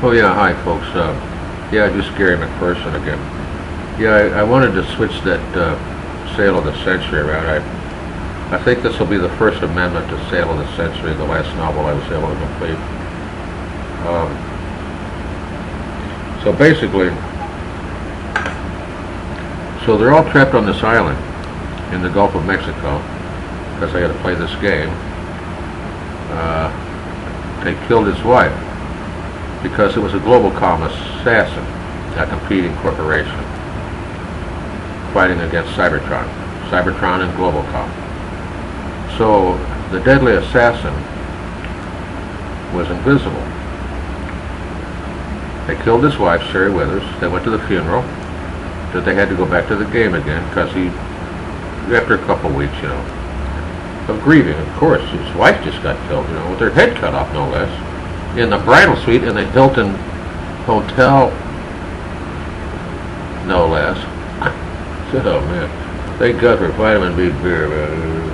Oh yeah, hi folks. Yeah, just Gary McPherson again. Yeah, I wanted to switch that Sale of the Century around. I think this will be the first amendment to Sale of the Century, the last novel I was able to complete. So basically, so they're all trapped on this island in the Gulf of Mexico because they had to play this game. They killed his wife because it was a Globocom assassin, a competing corporation, fighting against Cybertron and Globocom. So the deadly assassin was invisible. They killed his wife, Sherry Withers. They went to the funeral. That they had to go back to the game again because after a couple weeks, of grieving, of course, his wife just got killed, with her head cut off, no less, in the bridal suite in the Hilton Hotel, no less. Oh man, thank God for vitamin B beer, man.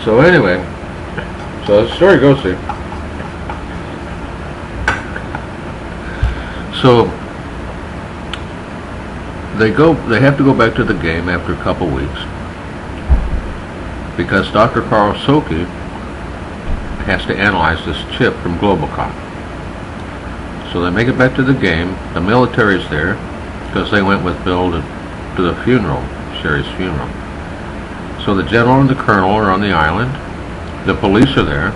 So anyway, so the story goes here. So they have to go back to the game after a couple weeks because Dr. Carl Soki has to analyze this chip from Globocom. So they make it back to the game. The military's there because they went with Bill to the funeral, Sherry's funeral. So the general and the colonel are on the island. The police are there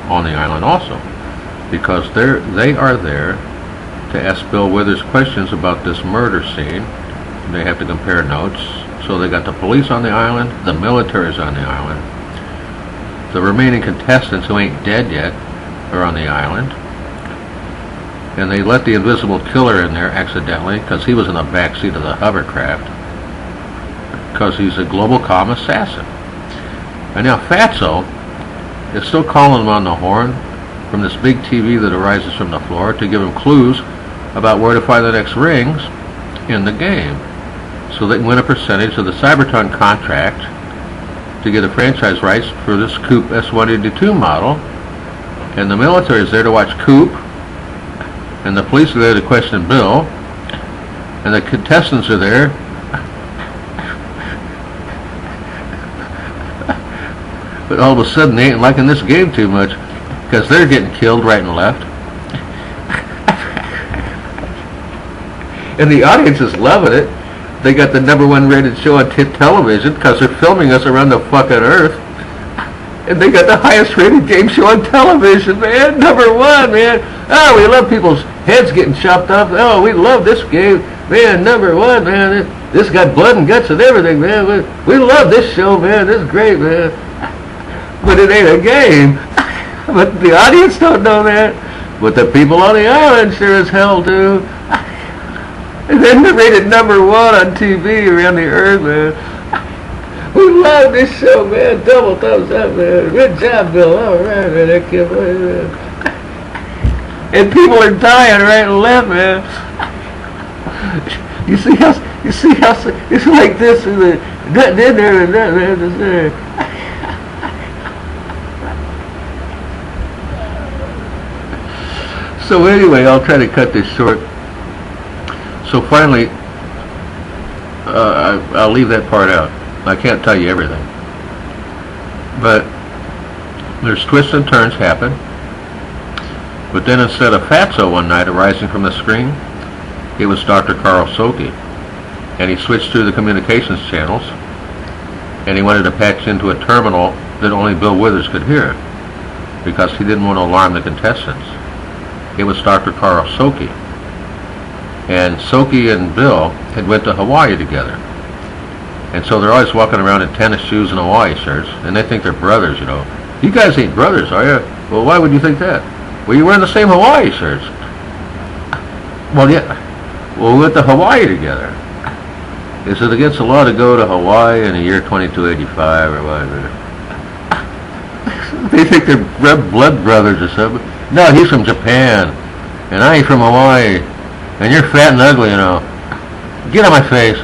on the island also because they are there to ask Bill Withers questions about this murder scene. They have to compare notes. So they got the police on the island, the military's on the island. The remaining contestants who ain't dead yet are on the island. And they let the invisible killer in there accidentally because he was in the back seat of the hovercraft because he's a Globocom assassin. And now Fatso is still calling him on the horn from this big TV that arises from the floor to give him clues about where to find the next rings in the game so they can win a percentage of the Cybertron contract to get the franchise rights for this Coupe S182 model. And the military is there to watch Coupe, and the police are there to question Bill, and the contestants are there but all of a sudden they ain't liking this game too much because they're getting killed right and left. And the audience is loving it. They got the #1 rated show on television because they're filming us around the fucking earth. And they got the highest rated game show on television, man. #1, man. Oh, we love people's heads getting chopped off. Oh, we love this game. Man, #1, man. This got blood and guts and everything, man. We love this show, man. This is great, man. But it ain't a game. But the audience don't know that. But the people on the island sure as hell do. And then they're rated #1 on TV around the earth, man. We love this show, man. Double thumbs up, man. Good job, Bill. All right, man. That kid, man. And people are dying right and left, man. You see how it's like this, and nothing in there, and nothing in there. So anyway, I'll try to cut this short. So finally, I'll leave that part out. I can't tell you everything. But there's twists and turns happen. But then instead of Fatso one night arising from the screen, it was Dr. Carl Soki. And he switched through the communications channels, and he wanted to patch into a terminal that only Bill Withers could hear because he didn't want to alarm the contestants. It was Dr. Carl Soki. And Soki and Bill had went to Hawaii together. And so they're always walking around in tennis shoes and Hawaii shirts, and they think they're brothers, You guys ain't brothers, are you? Well, why would you think that? Well, you're wearing the same Hawaii shirts. Well, yeah. Well, we went to Hawaii together. Is it against the law to go to Hawaii in the year 2285 or whatever? They think they're red blood brothers or something. No, he's from Japan, and I ain't from Hawaii, and you're fat and ugly, Get on my face.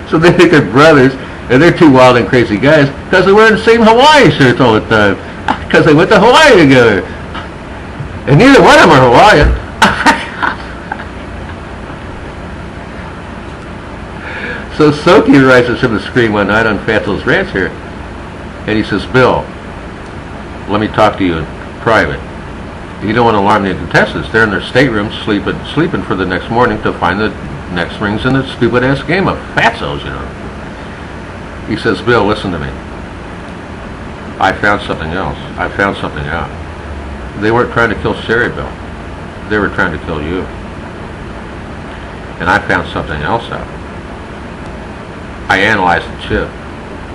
So they think they're brothers, And they're two wild and crazy guys because they wear the same Hawaii shirts all the time. Because they went to Hawaii together. And neither one of them are Hawaiian. So Soki rises from the screen one night on Fatso's ranch here, and he says, Bill, let me talk to you in private. You don't want to alarm the contestants. They're in their staterooms sleeping for the next morning to find the next rings in the stupid-ass game of Fatso's, you know. He says, Bill, listen to me. I found something else. I found something out. They weren't trying to kill Sherry, Bill. They were trying to kill you. And I found something else out. I analyzed the chip.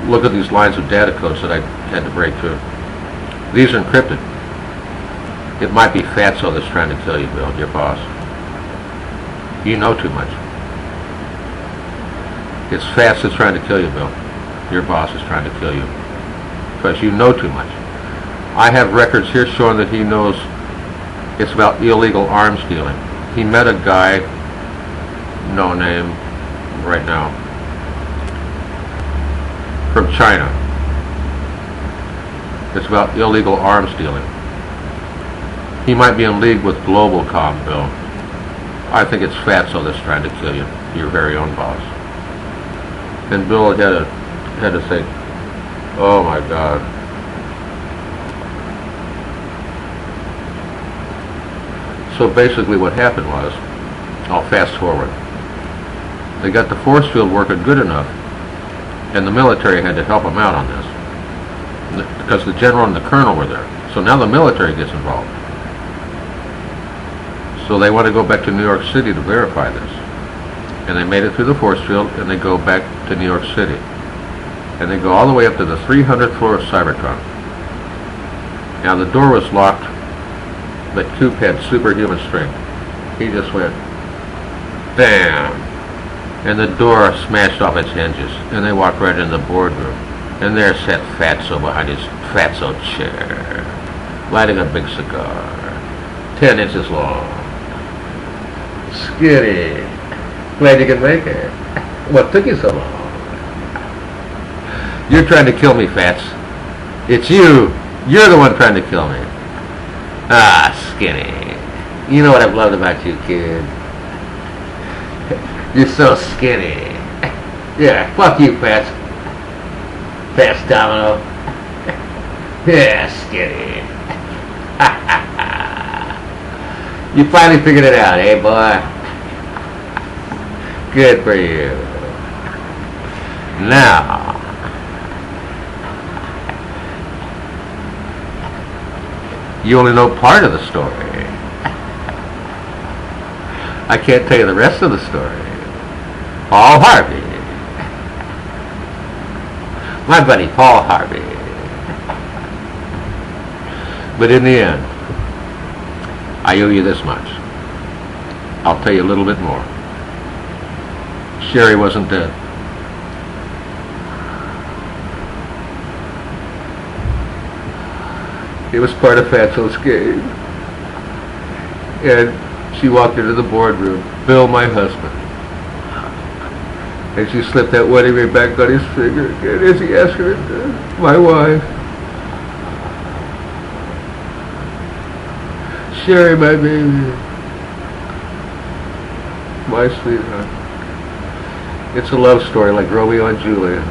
Look at these lines of data codes that I had to break through. These are encrypted. It might be Fatso that's trying to kill you, Bill, your boss. You know too much. It's Fatso that's trying to kill you, Bill. Your boss is trying to kill you. Because you know too much. I have records here showing that he knows it's about illegal arms dealing. He met a guy, no name right now, from China. It's about illegal arms dealing. He might be in league with Globalcom, Bill. I think it's Fatso that's trying to kill you, your very own boss. And Bill had to think, oh my God. So basically what happened was, I'll fast forward. They got the force field working good enough, and the military had to help them out on this. Because the general and the colonel were there. So now the military gets involved. So they want to go back to New York City to verify this. And they made it through the force field, and they go back to New York City. And they go all the way up to the 300th floor of Cybertron. Now the door was locked, but Coop had superhuman strength. He just went, bam! And the door smashed off its hinges, and they walked right into the boardroom. And there sat Fatso behind his Fatso chair, lighting a big cigar, 10 inches long. Skinny. Glad you could make it. What took you so long? You're trying to kill me, Fats. It's you. You're the one trying to kill me. Ah, Skinny. You know what I've loved about you, kid. You're so skinny. Yeah, fuck you, Fats. Fats Domino. Yeah, Skinny. You finally figured it out, eh, boy? Good for you. Now, you only know part of the story. I can't tell you the rest of the story. Paul Harvey. My buddy Paul Harvey. But in the end, I owe you this much. I'll tell you a little bit more. Sherry wasn't dead. It was part of Fatso's game. And she walked into the boardroom, Bill, my husband. And she slipped that wedding ring back on his finger. And as he asked her, my wife. Sherry, my baby. My sweetheart. It's a love story like Romeo and Juliet.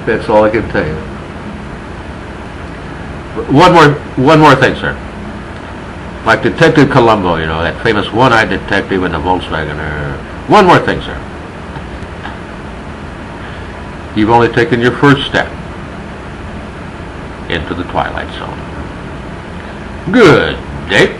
That's all I can tell you. One more thing, sir. Like Detective Columbo, you know, that famous one-eyed detective in the Volkswagen. One more thing, sir. You've only taken your first step into the Twilight Zone. Good day.